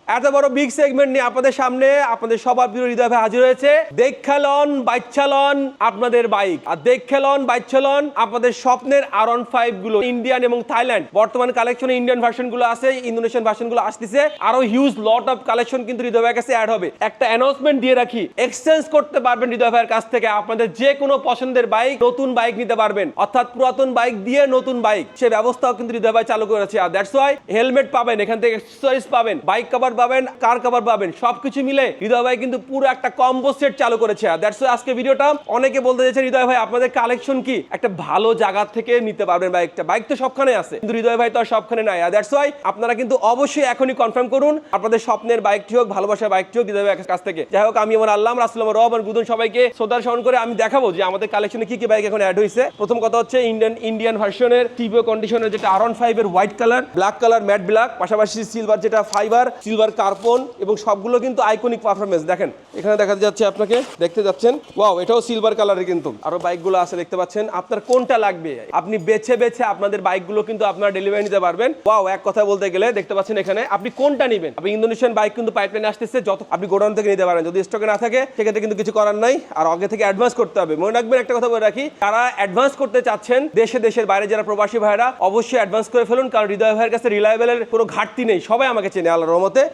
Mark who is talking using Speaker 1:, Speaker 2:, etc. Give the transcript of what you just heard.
Speaker 1: এত বড় big segment নিয়ে আপনাদের সামনে আপনাদের সবার প্রিয় হৃদয় ভাই হাজির হয়েছে। দেখেলন বাইচালন আপনাদের বাইক, আর দেখেলন বাইচালন আপনাদের স্বপ্নের R15 গুলো, ইন্ডিয়ান এবং থাইল্যান্ড। বর্তমান কালেকশনে ইন্ডিয়ান ভার্সন গুলো আছে, ইন্দোনেশিয়ান ভার্সন গুলো আসতেছে, আরো হিউজ লট অফ কালেকশন কিন্তু হৃদয় ভাইয়ের কাছে অ্যাড হবে। একটা অ্যানাউন্সমেন্ট দিয়ে রাখি, এক্সচেঞ্জ করতে পারবেন হৃদয় ভাইয়ের কাছ থেকে আপনাদের যে কোনো পছন্দের বাইক, নতুন বাইক নিতে পারবেন, অর্থাৎ পুরাতন বাইক দিয়ে নতুন বাইক, সে ব্যবস্থাও কিন্তু হৃদয় ভাই চালু করেছে। আর দ্যাটস ওয়াই হেলমেট পাবেন, এখান থেকে অ্যাকসেসরিজ পাবেন, বাইক কভার পাবেন, কার কভার পাবেন, সবকিছু মিলে হৃদয় ভাই কিন্তু পুরো একটা কম্বো সেট চালু করেছে। আর দ্যাটস ওয়াই আজকে ভিডিওটা অনেকে বলতে চাইছে হৃদয় ভাই আপনাদের কালেকশন কি, একটা ভালো জায়গা থেকে নিতে পারবেন বাইকটা। বাইক তো সবখানে আছে, কিন্তু হৃদয় ভাই তো আর সবখানে নাই। আর দ্যাটস ওয়াই আপনারা কিন্তু অবশ্যই এখনই কনফার্ম করুন আপনাদের স্বপ্নের বাইকটি হোক, ভালোবাসার বাইকটি হোক হৃদয় ভাইয়ের কাছ থেকে। যাই হোক, আমি আমার আল্লাহ রাসূল আমার রব আর গুদন সবাইকে শ্রদ্ধা স্মরণ করে আমি দেখাবো যে আমাদের কালেকশনে কি কি বাইক এখন অ্যাড হয়েছে। প্রথম কথা হচ্ছে ইন্ডিয়ান ভার্সনের টিভিও কন্ডিশনের যেটা R15 এর white colour, black colour, matte black, পাশাপাশি সিলভার যেটা ফাইবার, সিলভার কার্বন, এবং সবগুলো কিন্তু আইকনিক পারফরমেন্স। দেখেন এখানে দেখা যাচ্ছে, আপনাকে দেখতে যাচ্ছেন, ওয়াও, এটাও সিলভার কালারের। কিন্তু আরো বাইকগুলো আছে দেখতে পাচ্ছেন, আপনার কোনটা লাগবে আপনি বেছে বেছে আপনাদের বাইকগুলো কিন্তু আপনারা ডেলিভারি নিতে পারবেন। ওয়াও, এক কথা বলতে গেলে দেখতে পাচ্ছেন এখানে আপনি কোনটা নেবেন। আপনি ইন্দোনেশিয়ান বাইক কিন্তু পাইপলাইনে আসতেছে, যত আপনি গোডাউন থেকে নিতে পারেন, যদি স্টকে না থাকে সেক্ষেত্রে কিন্তু কিছু করার নাই। আর আগে থেকে অ্যাডভান্স করতে হবে। মনে রাখবেন একটা কথা বলে রাখি, যারা অ্যাডভান্স করতে চাচ্ছেন দেশের বাইরে যারা প্রবাসী ভাইরা, অবশ্যই অ্যাডভান্স করে ফেলুন, কারণ হৃদয় ভাইয়ের কাছে রিলায়েবলের কোনো ঘাটতি নেই, সবাই আমাকে চেনে আল্লাহর রহমতে।